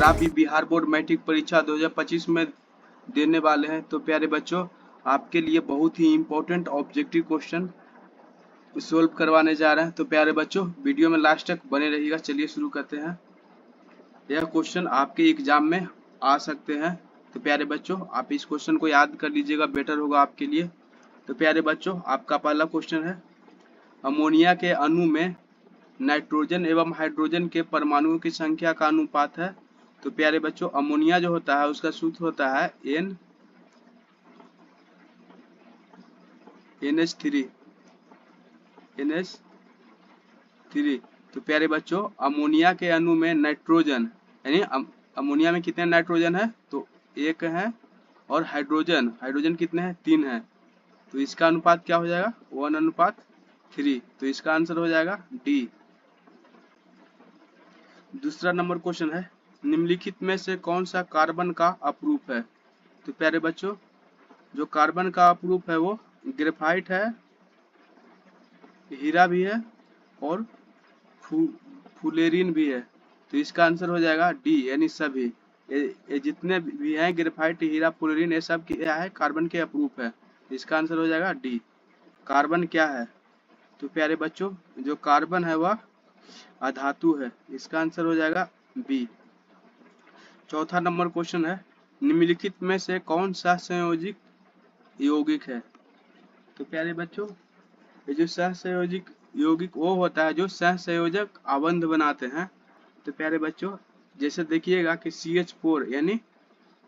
आप भी Bihar board matric परीक्षा 2025 में देने वाले हैं तो प्यारे बच्चों आपके लिए बहुत ही इम्पोर्टेंट ऑब्जेक्टिव क्वेश्चन सोल्व करवाने जा रहे हैं। तो प्यारे बच्चों वीडियो में लास्ट तक बने रहिएगा। चलिए शुरू करते हैं। यह क्वेश्चन आपके एग्जाम में आ सकते हैं तो प्यारे बच्चों आप इस क्वेश्चन को याद कर लीजिएगा, बेटर होगा आपके लिए। तो प्यारे बच्चों आपका पहला क्वेश्चन है, अमोनिया के अणु में नाइट्रोजन एवं हाइड्रोजन के परमाणुओं की संख्या का अनुपात है। तो प्यारे बच्चों अमोनिया जो होता है उसका सूत्र होता है NH3। तो प्यारे बच्चों अमोनिया के अणु में नाइट्रोजन यानी अमोनिया में कितने नाइट्रोजन है तो 1 है, और हाइड्रोजन कितने हैं 3 है। तो इसका अनुपात क्या हो जाएगा 1:3। तो इसका आंसर हो जाएगा डी। दूसरा नंबर क्वेश्चन है, निम्नलिखित में से कौन सा कार्बन का अपरूप है। तो प्यारे बच्चों जो कार्बन का अपरूप है वो ग्रेफाइट है, हीरा भी है और फुलेरिन भी है। तो इसका आंसर हो जाएगा डी यानी सभी। ये जितने भी हैं ग्रेफाइट, हीरा, फुलेरिन ये सब क्या है कार्बन के अपरूप है। इसका आंसर हो जाएगा डी। कार्बन क्या है तो प्यारे बच्चों जो कार्बन है वह अधातु है। इसका आंसर हो जाएगा बी। चौथा नंबर क्वेश्चन है, निम्नलिखित में से कौन सा संयोजिक यौगिक है। तो प्यारे बच्चों ये जो सहसंयोजिक यौगिक वो होता है जो सहसंयोजक आबंध बनाते हैं। तो प्यारे बच्चों जैसे देखिएगा कि CH4 यानी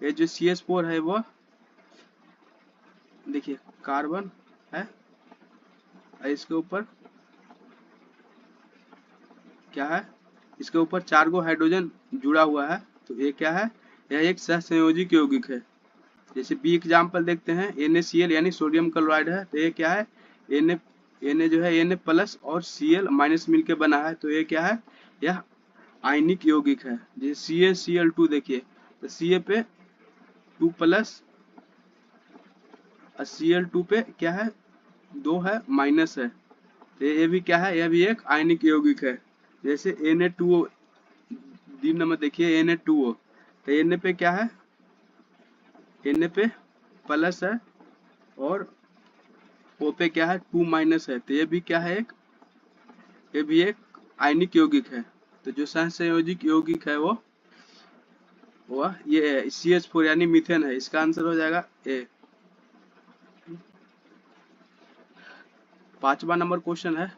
ये जो CH4 है वो देखिए कार्बन है, इसके ऊपर क्या है, इसके ऊपर 4 गो हाइड्रोजन जुड़ा हुआ है। तो ये क्या है, यह एक सहसंयोजिक यौगिक है। जैसे बी एग्जाम्पल देखते हैं, NaCl यानी सोडियम क्लोराइड है। तो ये क्या है Na जो है Na प्लस और Cl माइनस मिलके बना है। तो ये क्या है, यह आयनिक यौगिक है। जैसे CaCl2 देखिए तो Ca पे 2 प्लस और Cl2 पे क्या है 2 है माइनस है। तो ये भी क्या है, यह भी एक आयनिक यौगिक है। जैसे Na2O डी नंबर देखिए Na2O तो Na पे क्या है, Na पे प्लस है और O पे क्या है 2 माइनस है। तो ये भी क्या है ये भी एक आयनिक यौगिक है। तो जो सहसंयोजिक यौगिक है वो ये है CH4 यानी मीथेन है। इसका आंसर हो जाएगा ए। 5वां नंबर क्वेश्चन है,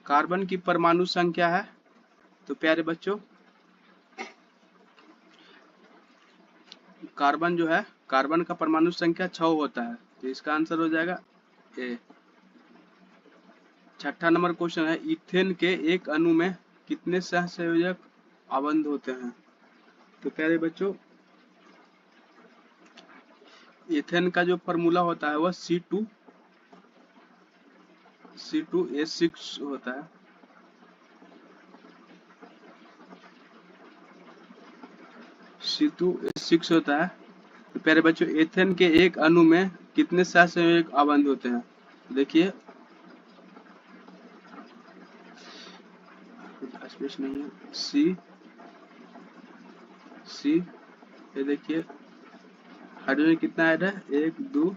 कार्बन की परमाणु संख्या है। तो प्यारे बच्चों कार्बन जो है कार्बन का परमाणु संख्या 6 होता है। तो इसका आंसर हो जाएगा ए। 6ठा नंबर क्वेश्चन है, इथेन के एक अणु में कितने सहसंयोजक आबंध होते हैं। तो प्यारे बच्चों इथेन का जो फॉर्मूला होता है वह C2H6 होता है। C2H6 होता है। तो प्यारे बच्चों इथेन के एक अणु में कितने सहसंयोजक आबंध होते हैं। देखिए स्पेस नहीं है, सी ये देखिए हाइड्रोजन कितना ऐड है 1 2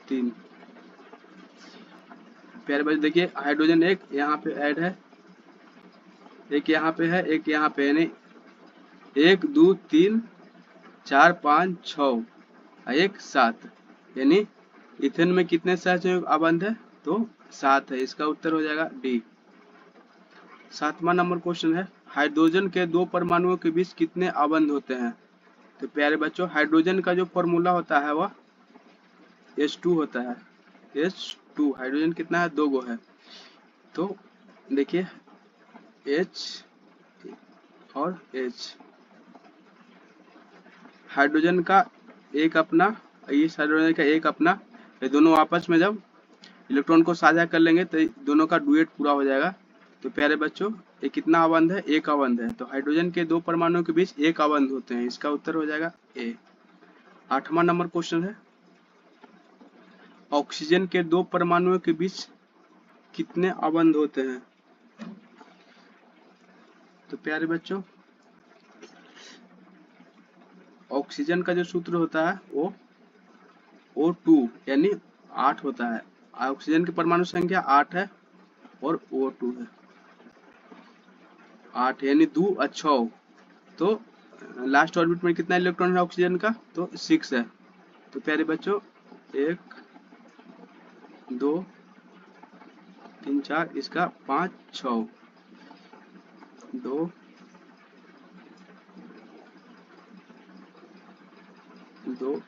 3। प्यारे बच्चों देखिए हाइड्रोजन एक यहाँ पे ऐड है, एक यहाँ पे है, एक यहाँ पे, यानी 1 2 3 4 5 6 1 7, यानी इथेन में कितने सहसंयोजक आबंध है तो 7 है। इसका उत्तर हो जाएगा डी। 7वां नंबर क्वेश्चन है, हाइड्रोजन के 2 परमाणुओं के बीच कितने आबंध होते हैं। तो प्यारे बच्चों हाइड्रोजन का जो फॉर्मूला होता है वह H2 होता है। H2 हाइड्रोजन कितना है 2 गो है। तो देखिए H और H हाइड्रोजन का एक अपना, इस हाइड्रोजन का एक अपना, ये दोनों आपस में जब इलेक्ट्रॉन को साझा कर लेंगे तो दोनों का डुएट पूरा हो जाएगा। तो प्यारे बच्चों ये कितना आबंध है, एक आबंध है। तो हाइड्रोजन के 2 परमाणुओं के बीच एक आबंध होते हैं। इसका उत्तर हो जाएगा ए। 8वां नंबर क्वेश्चन है, ऑक्सीजन के 2 परमाणुओं के बीच कितने आबंध होते हैं। तो प्यारे बच्चों ऑक्सीजन का जो सूत्र होता है वो O2 यानी 8 होता है। ऑक्सीजन की परमाणु संख्या 8 है और O2 है 8 यानी 2 अच्छा। तो लास्ट ऑर्बिट में कितना इलेक्ट्रॉन है ऑक्सीजन का, तो 6 है। तो प्यारे बच्चों 1 2 3 4 इसका 5 6 2 2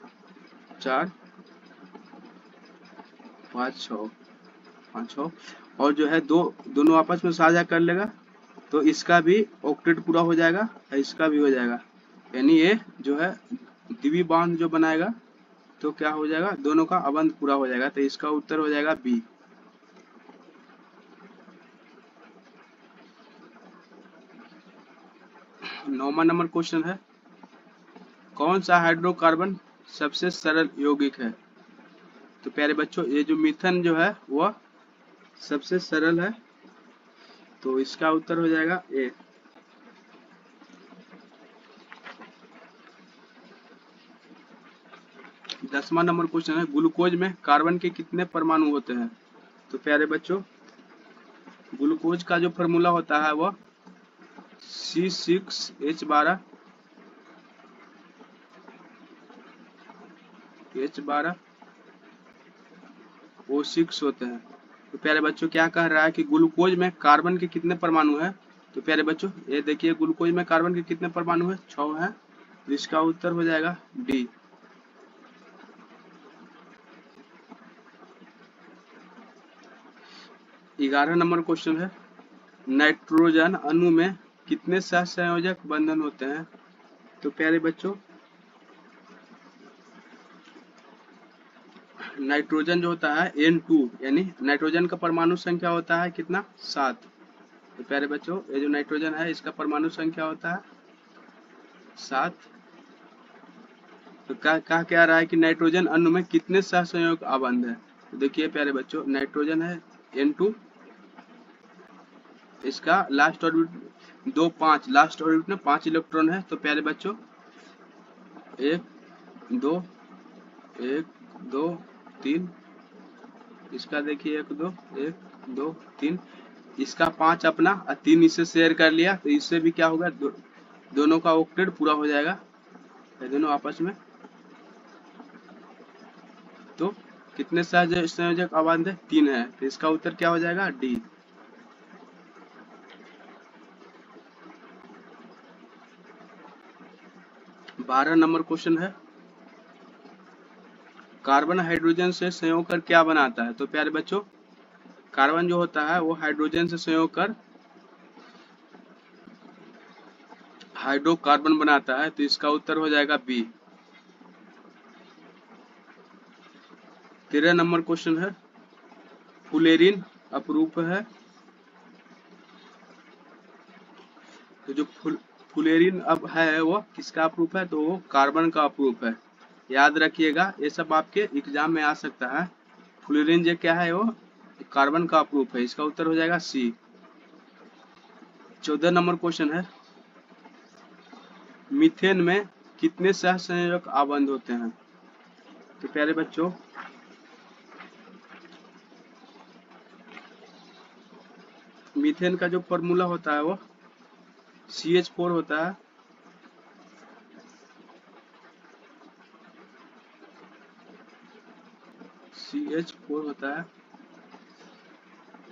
4 5 6 5 6 और जो है दोनों आपस में साझा कर लेगा तो इसका भी ऑक्टेट पूरा हो जाएगा और इसका भी हो जाएगा, यानी ये जो है द्वितीय बांध जो बनाएगा तो क्या हो जाएगा, दोनों का अबंध पूरा हो जाएगा। तो इसका उत्तर हो जाएगा बी। 9वां नंबर क्वेश्चन है, कौन सा हाइड्रोकार्बन सबसे सरल यौगिक है। तो प्यारे बच्चों ये जो मीथेन जो है वह सबसे सरल है, तो इसका उत्तर हो जाएगा ए। 10वां नंबर क्वेश्चन है, ग्लूकोज में कार्बन के कितने परमाणु होते हैं। तो प्यारे बच्चों ग्लूकोज का जो फॉर्मूला होता है वह C6H12 O6 होते हैं। तो प्यारे बच्चों क्या कह रहा है कि ग्लूकोज में कार्बन के कितने परमाणु है। तो प्यारे बच्चों ये देखिए ग्लूकोज में कार्बन के कितने परमाणु है, 6 है। तो इसका उत्तर हो जाएगा डी। 11 नंबर क्वेश्चन है, नाइट्रोजन अणु में कितने सहसंयोजक बंधन होते हैं। तो प्यारे बच्चों नाइट्रोजन जो होता है N2 यानी नाइट्रोजन का परमाणु संख्या होता है कितना, 7। तो प्यारे बच्चों ये जो नाइट्रोजन है इसका परमाणु संख्या होता है 7। तो क्या रहा है कि नाइट्रोजन अणु में कितने सहसंयोजक आबंध है। तो देखिए प्यारे बच्चों नाइट्रोजन है N2, इसका लास्ट ऑर्बिट 2 5, लास्ट ऑर्बिट में 5 इलेक्ट्रॉन है। तो प्यारे बच्चों 1 2 1 2 3, इसका देखिए 1 2 1 2 3, इसका 5 अपना और 3 इससे शेयर कर लिया तो इससे भी क्या होगा, दोनों का ऑक्टेट पूरा हो जाएगा दोनों आपस में। तो कितने संयोजक आबंध है, 3 है। तो इसका उत्तर क्या हो जाएगा, डी। 12 नंबर क्वेश्चन है, कार्बन हाइड्रोजन से संयोग कर क्या बनाता है। तो प्यारे बच्चों कार्बन जो होता है वो हाइड्रोजन से संयोग कर हाइड्रोकार्बन बनाता है। तो इसका उत्तर हो जाएगा बी। 13 नंबर क्वेश्चन है, फुलेरिन अपरूप है। तो जो फुलेरिन अब है वो किसका अपरूप है, तो वो कार्बन का अपरूप है। याद रखिएगा ये सब आपके एग्जाम में आ सकता है। फुलेरिन जो क्या है वो कार्बन का अपरूप है, इसका उत्तर हो जाएगा सी। 14 नंबर क्वेश्चन है, मीथेन में कितने सहसंयोजक आबंध होते हैं। तो प्यारे बच्चों मीथेन का जो फॉर्मूला होता है वो CH4 होता है। CH4 होता है,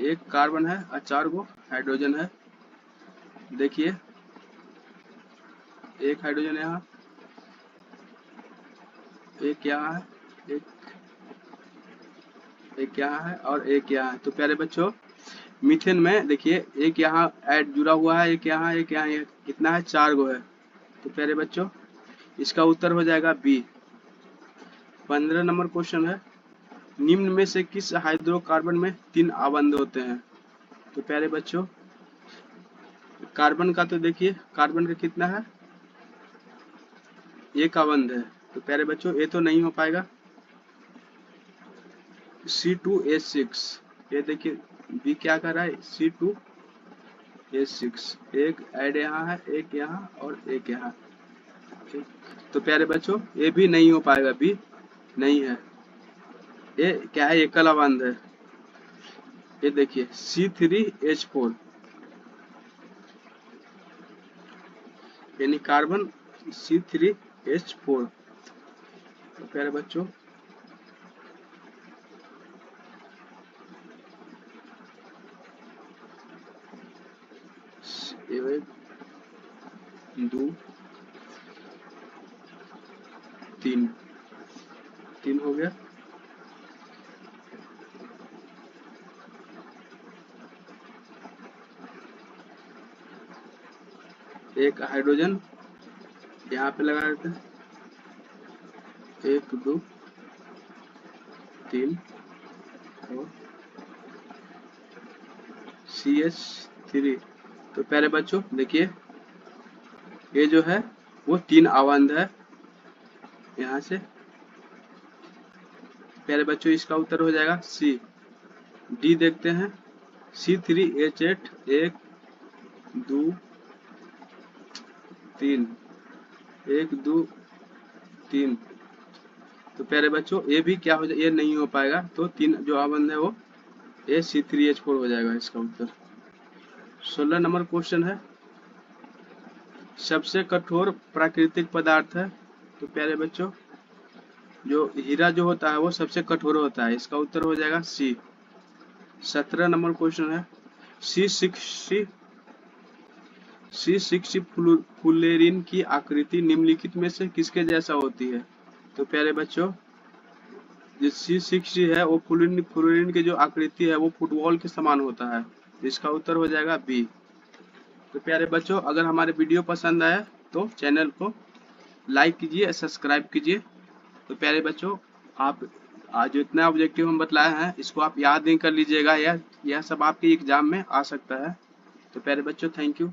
एक कार्बन है और 4 गो हाइड्रोजन है। देखिए एक हाइड्रोजन यहाँ, एक यहाँ है, एक यहाँ है और एक यहाँ है। तो प्यारे बच्चों मीथेन में देखिए एक यहाँ ऐड जुड़ा हुआ है, एक यहाँ, एक यहाँ, कितना है, 4 गो है। तो प्यारे बच्चों इसका उत्तर हो जाएगा बी। 15 नंबर क्वेश्चन है, निम्न में से किस हाइड्रोकार्बन में 3 आबंध होते हैं। तो प्यारे बच्चों कार्बन का तो देखिए कार्बन का कितना है, एक आबंध है। तो प्यारे बच्चों ये तो नहीं हो पाएगा। C2H6, ये देखिए बी क्या कर रहा है, C2H6, एक ऐड यहाँ है, एक यहाँ और एक यहाँ। तो प्यारे बच्चों ये भी नहीं हो पाएगा, बी नहीं है। ये क्या है, एकल अवंध है। ये देखिए C3H4 यानी कार्बन C3H4। तो प्यारे बच्चों एक, दो, तीन, तीन हो गया। एक हाइड्रोजन यहाँ पे लगा देते हैं, 1 2 3 और CH3। तो प्यारे बच्चों देखिए ये जो है वो 3 अवंध है यहाँ से। प्यारे बच्चों इसका उत्तर हो जाएगा सी। डी देखते हैं, C3H8 1 2 3, 1 2 3। तो प्यारे बच्चों ये भी क्या हो जाए, ये नहीं हो पाएगा। तो 3 जो अवंध है वो ये C3H4 हो जाएगा इसका उत्तर। 16 नंबर क्वेश्चन है, सबसे कठोर प्राकृतिक पदार्थ है। तो प्यारे बच्चों जो हीरा जो होता है वो सबसे कठोर होता है, इसका उत्तर हो जाएगा सी। 17 नंबर क्वेश्चन है, C60 फुलेरिन की आकृति निम्नलिखित में से किसके जैसा होती है। तो प्यारे बच्चों जो C60 है वो फुलेरिन की जो आकृति है वो फुटबॉल के समान होता है, इसका उत्तर हो जाएगा बी। तो प्यारे बच्चों अगर हमारे वीडियो पसंद आया तो चैनल को लाइक कीजिए, सब्सक्राइब कीजिए। तो प्यारे बच्चों आप आज जो इतना ऑब्जेक्टिव हम बतलाए हैं इसको आप याद नहीं कर लीजिएगा, यह सब आपके एग्जाम में आ सकता है। तो प्यारे बच्चों थैंक यू।